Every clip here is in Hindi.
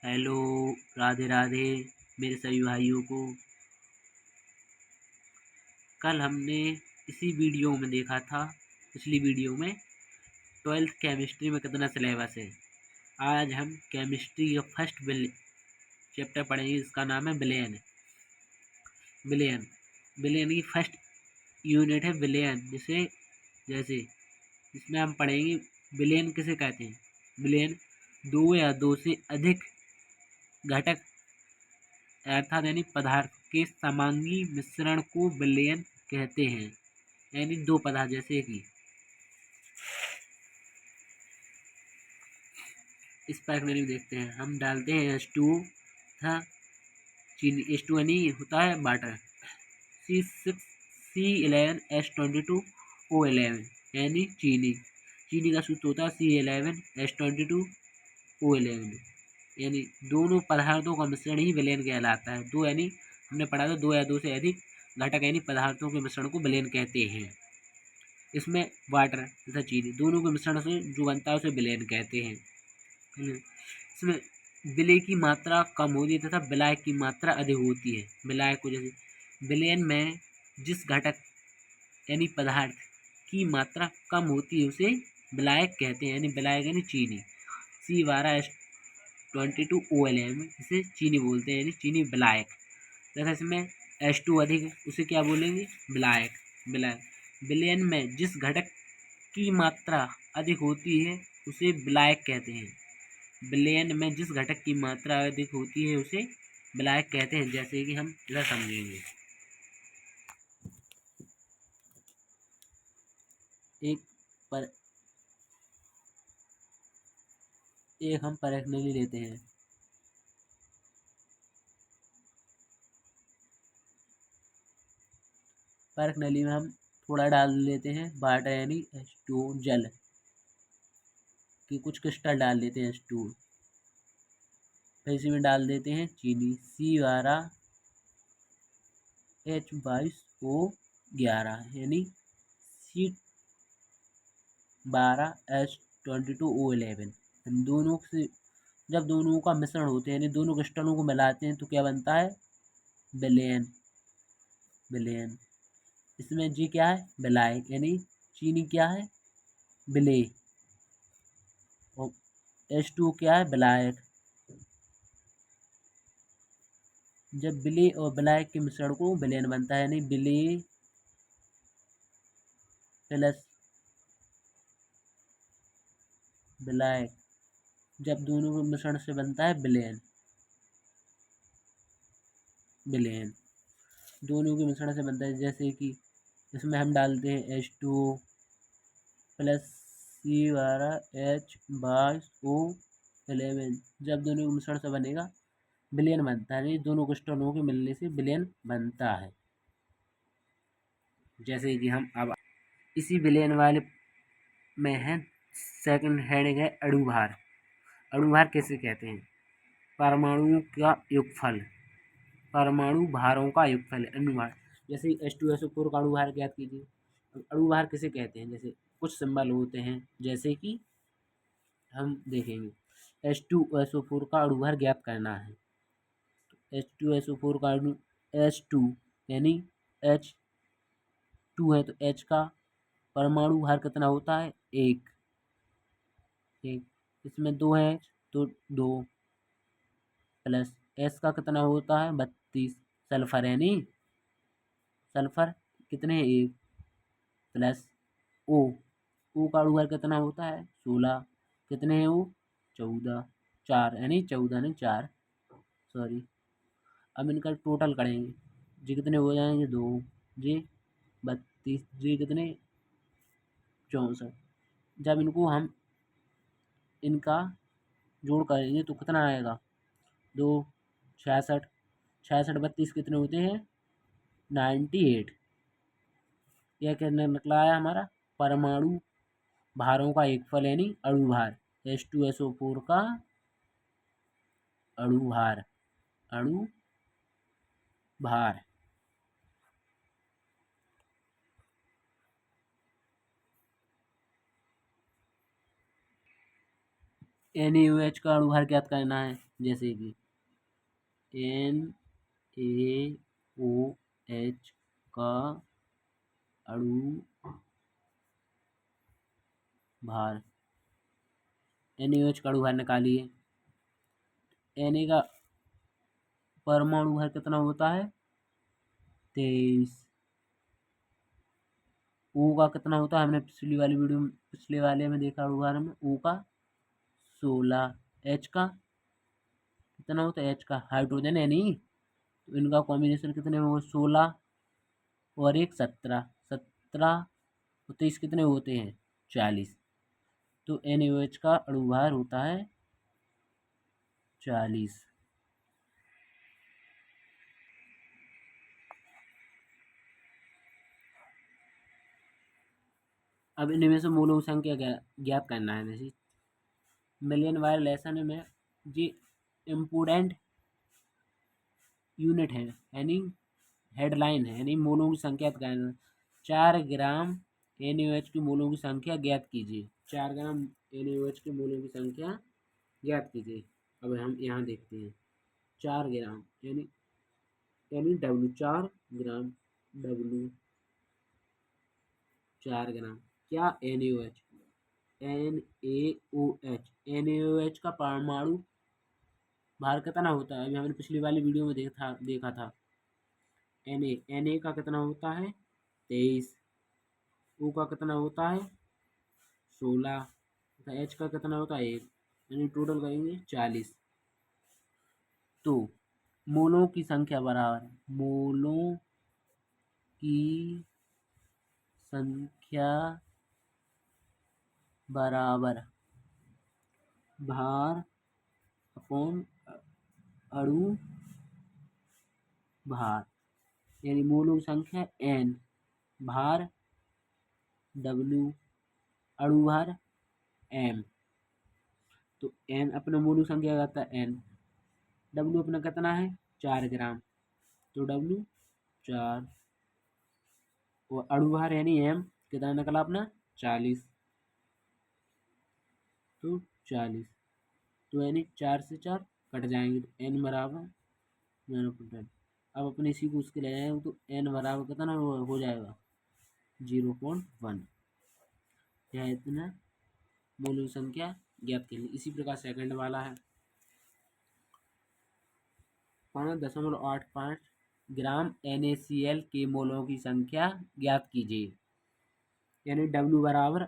हेलो, राधे राधे मेरे सभी भाइयों को। कल हमने इसी वीडियो में देखा था, पिछली वीडियो में 12th केमिस्ट्री में कितना सिलेबस है। आज हम केमिस्ट्री का फर्स्ट चैप्टर पढ़ेंगे, इसका नाम है विलयन। विलयन विलयन की फर्स्ट यूनिट है विलयन, जैसे इसमें हम पढ़ेंगे विलयन किसे कहते हैं। विलयन दो या दो से अधिक घटक अर्थात यानी पदार्थ के समांगी मिश्रण को विलयन कहते हैं। यानी दो पदार्थ, जैसे कि इस पैक में देखते हैं, हम डालते हैं H2 था चीनी, H2 यानी होता है वाटर, C11H22O11 यानी चीनी का सूत्र होता है C11H22O11, यानी दोनों पदार्थों का मिश्रण ही विलयन कहलाता है। दो यानी हमने पढ़ा था दो या दो से अधिक घटक यानी पदार्थों के मिश्रण को विलयन कहते हैं। इसमें वाटर तथा चीनी दोनों के मिश्रण से जो बनता है उसे विलयन कहते हैं। इसमें विलय की मात्रा कम होती है तथा विलायक की मात्रा अधिक होती है। विलायक को जैसे विलयन में जिस घटक यानी पदार्थ की मात्रा कम होती है उसे विलायक कहते हैं, यानी विलायक यानी चीनी। C12H22O11 इसे चीनी बोलते हैं, यानी चीनी विलायक। तथा इसमें H2 अधिक है उसे क्या बोलेंगे, विलायक। विलयन में जिस घटक की मात्रा अधिक होती है उसे विलायक कहते हैं। विलयन में जिस घटक की मात्रा अधिक होती है उसे विलायक कहते हैं, जैसे कि हम इधर समझेंगे। एक हम परखनली लेते हैं। परखनली में हम थोड़ा डाल लेते हैं वाटर यानी H2 जल कि कुछ क्रिस्टल डाल लेते हैं H2। फिर इसी में डाल देते हैं चीनी C12H22O11 यानी C12H22O11। हम दोनों से जब दोनों का मिश्रण होते हैं यानी दोनों क्रिस्टलों को मिलाते हैं तो क्या बनता है, विलयन। इसमें जी क्या है, विलायक, यानी चीनी क्या है, विलेय, और H2 क्या है, विलायक। जब विलेय और विलायक के मिश्रण को विलयन बनता है, यानी विलेय प्लस विलायक जब दोनों के मिश्रण से बनता है विलयन। दोनों के मिश्रण से बनता है, जैसे कि इसमें हम डालते हैं H2 प्लस C12H22O11। जब दोनों के मिश्रण से बनेगा विलयन बनता है, दोनों क्रिस्टलों के मिलने से विलयन बनता है। जैसे कि हम अब इसी विलयन वाले में है सेकंड हेडिंग है अणुभार। अणुभार किसे कहते हैं, परमाणुओं का योगफल, परमाणु भारों का योगफल है अणुभार। जैसे H2SO4 का अणुभार ज्ञात कीजिए। अणुभार किसे कहते हैं, जैसे कुछ सिंबल होते हैं, जैसे कि हम देखेंगे H2SO4 का अणुभार ज्ञात करना है। H2SO4 का H2 यानी H2 है तो H का परमाणु भार कितना होता है, एक। इसमें दो है तो दो, प्लस S का कितना होता है, 32। सल्फर यानी सल्फर कितने, एक, प्लस O का अणुभार कितना होता है, 16। कितने हैं वो, 14। 4 यानी 14 नहीं 4, सॉरी। अब इनका टोटल करेंगे, जी कितने हो जाएंगे, 2, जी 32, जी कितने 64। जब इनको हम इनका जोड़ करेंगे तो कितना आएगा, 2, 66। 66 32 कितने होते हैं, 98। यह कितने निकला आया हमारा, परमाणु भारों का एक फल यानी अणुभार, H2SO4 का अणुभार, अणुभार। NaOH का अणुभार ज्ञात करना है। जैसे कि NaOH का अणु भार, NaOH का अणु भार निकालिए। Na का परमाणु भार कितना होता है? 23। O का कितना होता है? हमने पिछले वाले में देखा अणु भार में O का 16। H का कितना होता है? H का हाइड्रोजन है नहीं, तो इनका कॉम्बिनेशन कितने में होगा? 16 और एक 17। 17 और 23 कितने होते हैं? 40। तो NaOH का अणु भार होता है 40। अब इनमें से मोलों की संख्या ज्ञात करना है। जैसे मिलियन वायर लेसन में ये इम्पोर्टेंट यूनिट है, यानी हेडलाइन है, यानी मोलों की संख्या करना। 4 ग्राम NaOH की मोलों की संख्या ज्ञात कीजिए। 4 ग्राम NaOH की मोलों की संख्या ज्ञात कीजिए। अब हम यहाँ देखते हैं 4 ग्राम यानी W, 4 ग्राम W, 4 ग्राम क्या? NaOH, NaOH का परमाणु भार कितना होता है? अभी हमने पिछली वाली वीडियो में देखा था। Na का कितना होता है? 23। O का कितना होता है? 16। H का कितना होता है? 1। यानी टोटल करेंगे 40। तो मोलों की संख्या बराबर मोलों की संख्या बराबर भार अपॉन अणु भार, यानी मोलों की संख्या N, भार W, अणु भार M। तो N अपना मोलों की संख्या आता है N, W अपना कितना है? 4 ग्राम, तो W 4 और अणु भार यानी M कितना निकला अपना? 40। तो 40, तो यानी 4 से 4 कट जाएंगे, तो N बराबर 9। अब अपने इसी को उसके ले जाएंगे तो N बराबर कितना हो जाएगा? 0.1। यह इतना मोलों की संख्या ज्ञात कर ली। इसी प्रकार सेकंड वाला है 5.85 ग्राम NaCl के मोलों की संख्या ज्ञात कीजिए। यानी W बराबर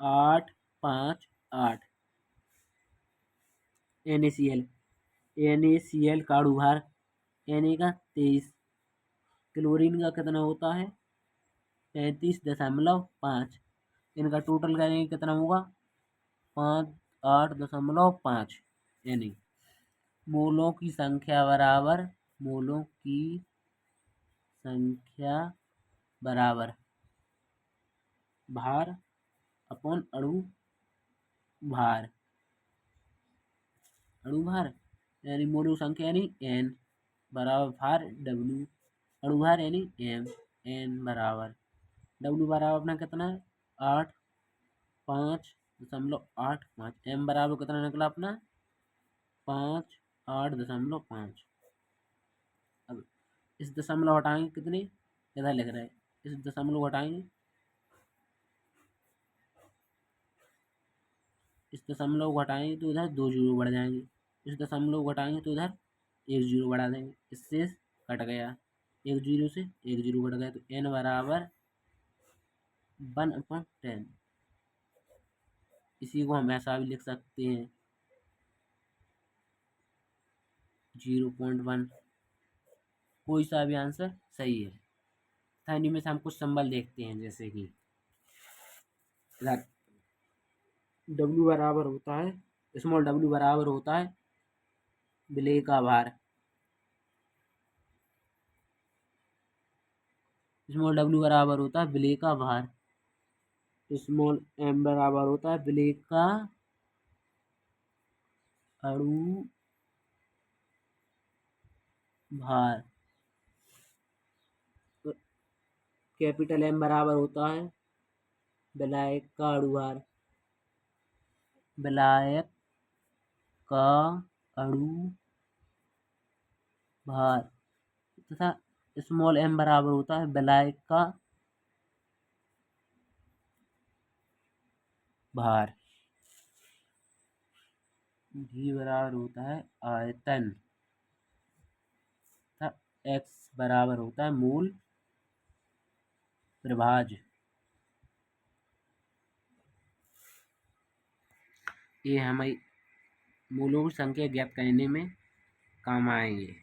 858 NaCl का अणु भार Na का 23, क्लोरीन का कितना होता है? 35.5। इनका टोटल करेंगे कितना होगा? 58.5। यानी मोलों की संख्या बराबर भार अपॉन अणु भार यानी मोलों की संख्या यानी N बराबर भार W, अणु भार यानी M, N बराबर W बराबर अपना कितना है? 8.5.85। M बराबर कितना निकला अपना? 58.5। अब इस दशमलव हटाएंगे कितने? इधर लिख रहे हैं, इस दशमलव हटाएंगे, इस दशमलव घटाएंगे तो इधर 2 जीरो बढ़ जाएंगे, इस दशमलव घटाएंगे तो इधर 1 जीरो बढ़ा देंगे, इससे कट गया, 1 जीरो से 1 जीरो कट गया, तो N बराबर 1/10। इसी को हम ऐसा भी लिख सकते हैं 0.1। कोई सा भी आंसर सही है। थानी में से हम कुछ संबल देखते हैं, जैसे कि इधर W बराबर होता है, स्मॉल W बराबर होता है विलेय का भार, स्मॉल W बराबर होता है विलेय का भार, स्मॉल M बराबर होता है विलेय का अणु भार, कैपिटल M बराबर होता है विलायक का अणु भार, विलायक का अणु भार तथा स्मॉल m बराबर होता है वलय का भार। v बराबर होता है आयतन तथा x बराबर होता है मूल प्रभाज। ये हमें मूलों की संख्या ज्ञात करने में काम आएंगे।